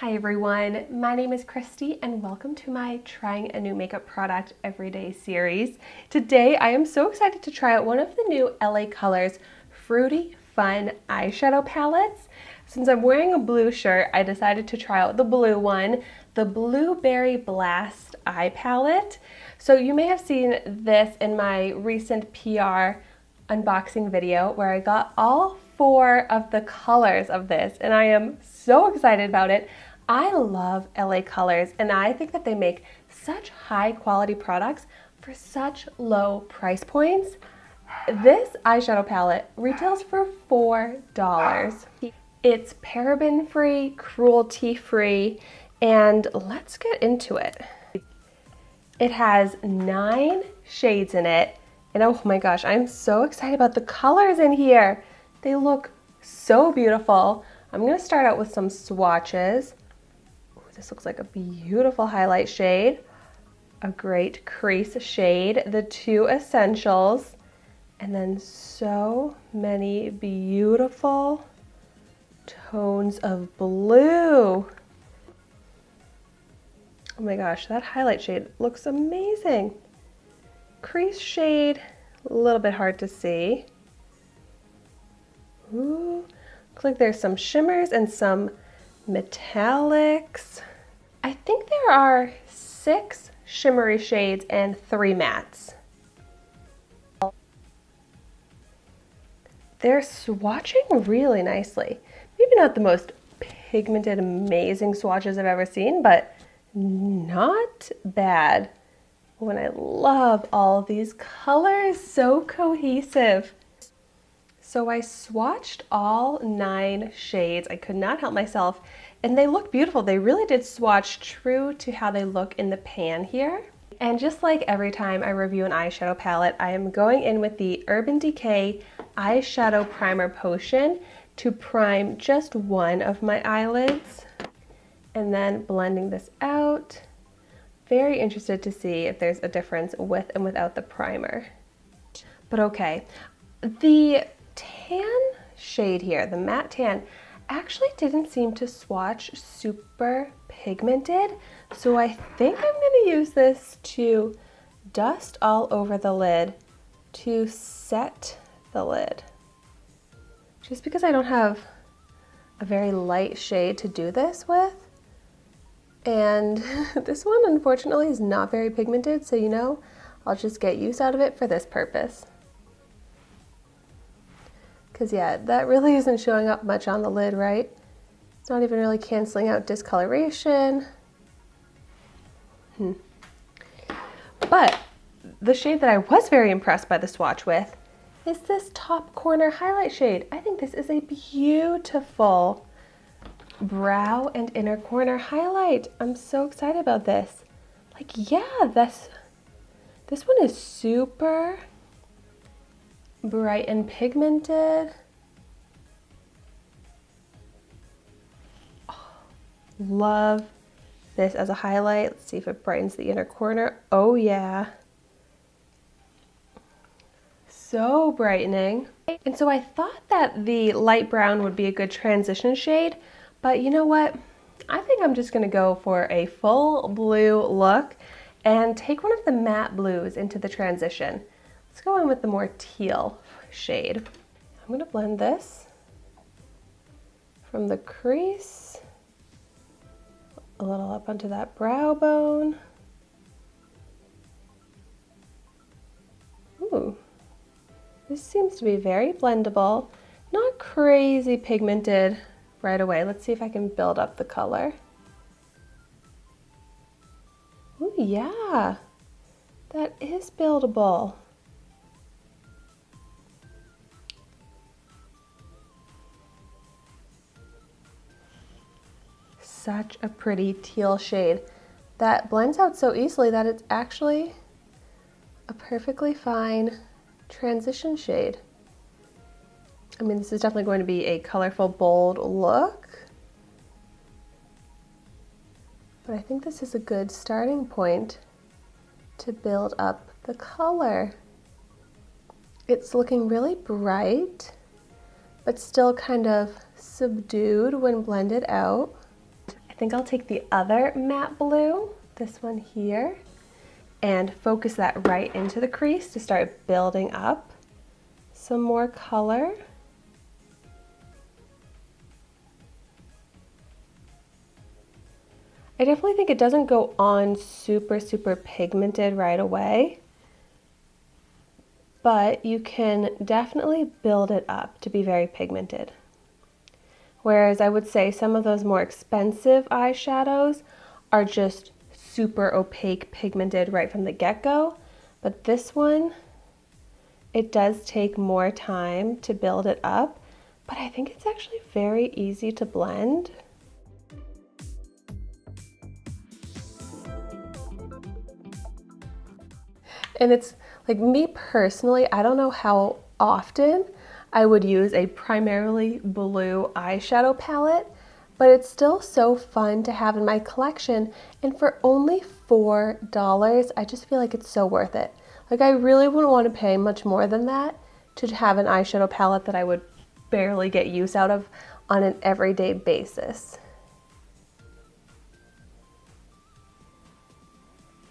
Hi everyone, my name is Christy and welcome to my Trying a New Makeup Product Everyday series. Today I am so excited to try out one of the new LA Colors Fruity Fun eyeshadow palettes. Since I'm wearing a blue shirt, I decided to try out the blue one, the Blueberry Blast Eye Palette. So you may have seen this in my recent PR unboxing video where I got all 4 of the colors of this and I am so excited about it. I love LA Colors and I think that they make such high quality products for such low price points. This eyeshadow palette retails for $4. It's paraben free, cruelty free, and let's get into it. It has 9 shades in it. And oh my gosh, I'm so excited about the colors in here. They look so beautiful. I'm gonna start out with some swatches. Ooh, this looks like a beautiful highlight shade, a great crease shade, the 2 essentials, and then so many beautiful tones of blue. Oh my gosh, that highlight shade looks amazing. Crease shade, a little bit hard to see. Ooh, looks like there's some shimmers and some metallics. I think there are 6 shimmery shades and 3 mattes. They're swatching really nicely. Maybe not the most pigmented, amazing swatches I've ever seen, but not bad. When I love all of these colors, so cohesive. So I swatched all 9 shades. I could not help myself, and they look beautiful. They really did swatch true to how they look in the pan here. And just like every time I review an eyeshadow palette, I am going in with the Urban Decay Eyeshadow Primer Potion to prime just one of my eyelids, and then blending this out. Very interested to see if there's a difference with and without the primer. But okay, the tan shade here, the matte tan, actually didn't seem to swatch super pigmented. So I think I'm gonna use this to dust all over the lid to set the lid. Just because I don't have a very light shade to do this with. And this one, unfortunately, is not very pigmented, so you know, I'll just get use out of it for this purpose. Because yeah, that really isn't showing up much on the lid, right? It's not even really canceling out discoloration. But the shade that I was very impressed by the swatch with is this top corner highlight shade. I think this is a beautiful brow and inner corner highlight. I'm so excited about this. Like, yeah, this one is super bright and pigmented. Oh, love this as a highlight. Let's see if it brightens the inner corner. Oh yeah. So brightening. And so I thought that the light brown would be a good transition shade, but you know what? I think I'm just gonna go for a full blue look and take one of the matte blues into the transition. Let's go in with the more teal shade. I'm gonna blend this from the crease, a little up onto that brow bone. Ooh, this seems to be very blendable, not crazy pigmented right away. Let's see if I can build up the color. Oh yeah, that is buildable. Such a pretty teal shade that blends out so easily that it's actually a perfectly fine transition shade. I mean, this is definitely going to be a colorful, bold look, but I think this is a good starting point to build up the color. It's looking really bright, but still kind of subdued when blended out. I think I'll take the other matte blue, this one here, and focus that right into the crease to start building up some more color. I definitely think it doesn't go on super pigmented right away, but you can definitely build it up to be very pigmented. Whereas I would say some of those more expensive eyeshadows are just super opaque pigmented right from the get-go, but this one, it does take more time to build it up, but I think it's actually very easy to blend. And it's like, me personally, I don't know how often I would use a primarily blue eyeshadow palette, but it's still so fun to have in my collection, and for only $4, I just feel like it's so worth it. Like, I really wouldn't want to pay much more than that to have an eyeshadow palette that I would barely get use out of on an everyday basis.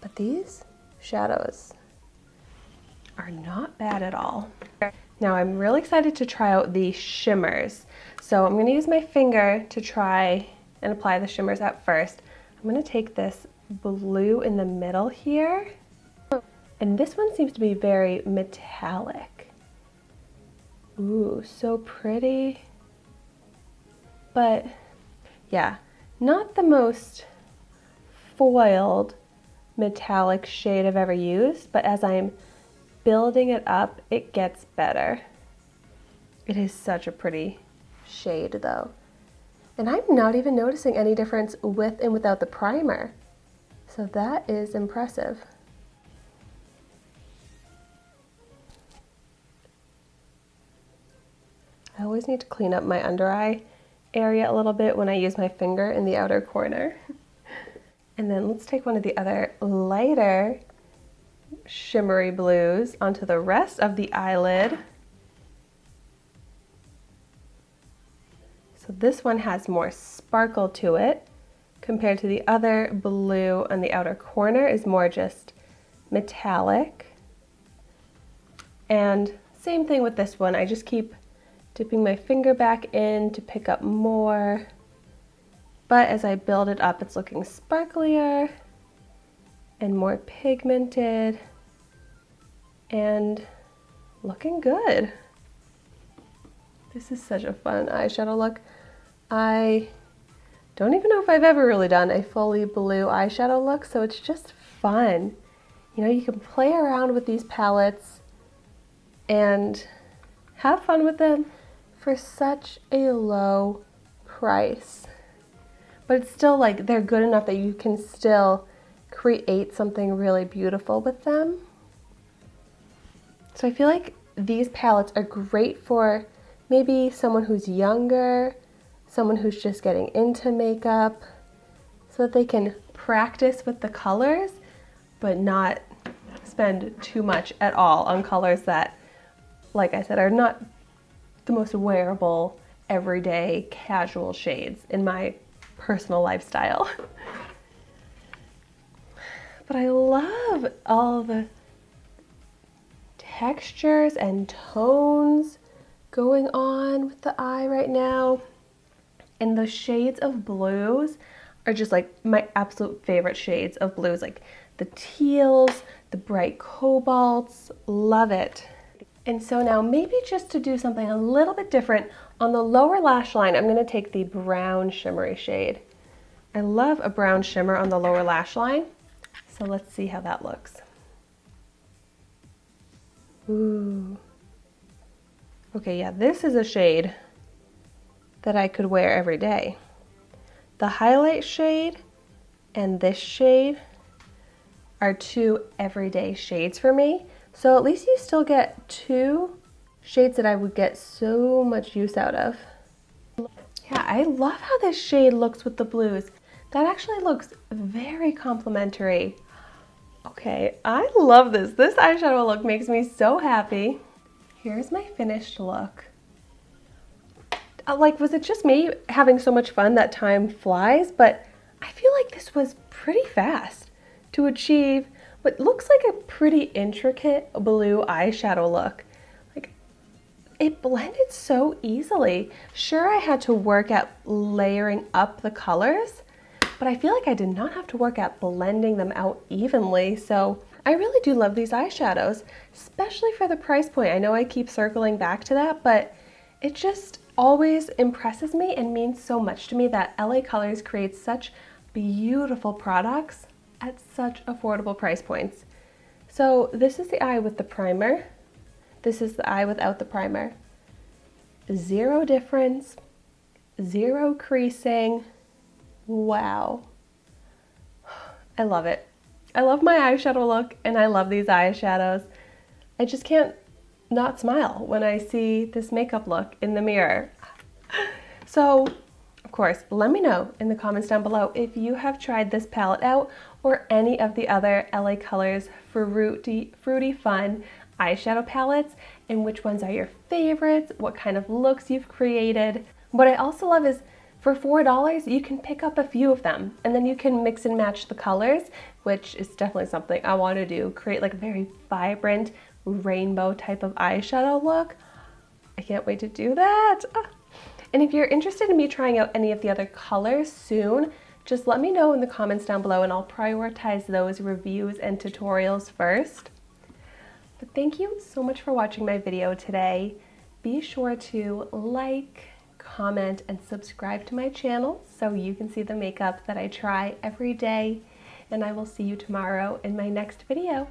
But these shadows are not bad at all. Now I'm really excited to try out the shimmers. So I'm going to use my finger to try and apply the shimmers at first. I'm going to take this blue in the middle here, and this one seems to be very metallic. Ooh, so pretty. But yeah, not the most foiled metallic shade I've ever used, but as I'm building it up, it gets better. It is such a pretty shade though. And I'm not even noticing any difference with and without the primer. So that is impressive. I always need to clean up my under eye area a little bit when I use my finger in the outer corner. And then let's take one of the other lighter shimmery blues onto the rest of the eyelid. So this one has more sparkle to it compared to the other blue on the outer corner is more just metallic. And same thing with this one, I just keep dipping my finger back in to pick up more. But as I build it up, it's looking sparklier and more pigmented and looking good. This is such a fun eyeshadow look. I don't even know if I've ever really done a fully blue eyeshadow look, so it's just fun. You know, you can play around with these palettes and have fun with them for such a low price. But it's still like, they're good enough that you can still create something really beautiful with them. So I feel like these palettes are great for maybe someone who's younger, someone who's just getting into makeup, so that they can practice with the colors, but not spend too much at all on colors that, like I said, are not the most wearable, everyday, casual shades in my personal lifestyle. But I love all the textures and tones going on with the eye right now. And the shades of blues are just like my absolute favorite shades of blues, like the teals, the bright cobalts, love it. And so now maybe just to do something a little bit different, on the lower lash line, I'm going to take the brown shimmery shade. I love a brown shimmer on the lower lash line. So let's see how that looks. Ooh. Okay, yeah, this is a shade that I could wear every day. The highlight shade and this shade are two everyday shades for me. So at least you still get two shades that I would get so much use out of. Yeah, I love how this shade looks with the blues. That actually looks very complimentary. Okay, I love this. This eyeshadow look makes me so happy. Here's my finished look. Like, was it just me having so much fun that time flies? But like this was pretty fast to achieve what looks like a pretty intricate blue eyeshadow look. Like, it blended so easily. Sure, I had to work at layering up the colors, but I feel like I did not have to work at blending them out evenly. So I really do love these eyeshadows, especially for the price point. I know I keep circling back to that, but it just always impresses me and means so much to me that LA Colors creates such beautiful products at such affordable price points. So this is the eye with the primer. This is the eye without the primer. Zero difference, zero creasing. Wow. I love it. I love my eyeshadow look and I love these eyeshadows. I just can't not smile when I see this makeup look in the mirror. So, of course, let me know in the comments down below if you have tried this palette out or any of the other LA Colors fruity fun eyeshadow palettes, and which ones are your favorites, what kind of looks you've created. What I also love is for $4, you can pick up a few of them and then you can mix and match the colors, which is definitely something I want to do. Create like a very vibrant rainbow type of eyeshadow look. I can't wait to do that. And if you're interested in me trying out any of the other colors soon, just let me know in the comments down below and I'll prioritize those reviews and tutorials first. But thank you so much for watching my video today. Be sure to like, comment, and subscribe to my channel so you can see the makeup that I try every day. And I will see you tomorrow in my next video.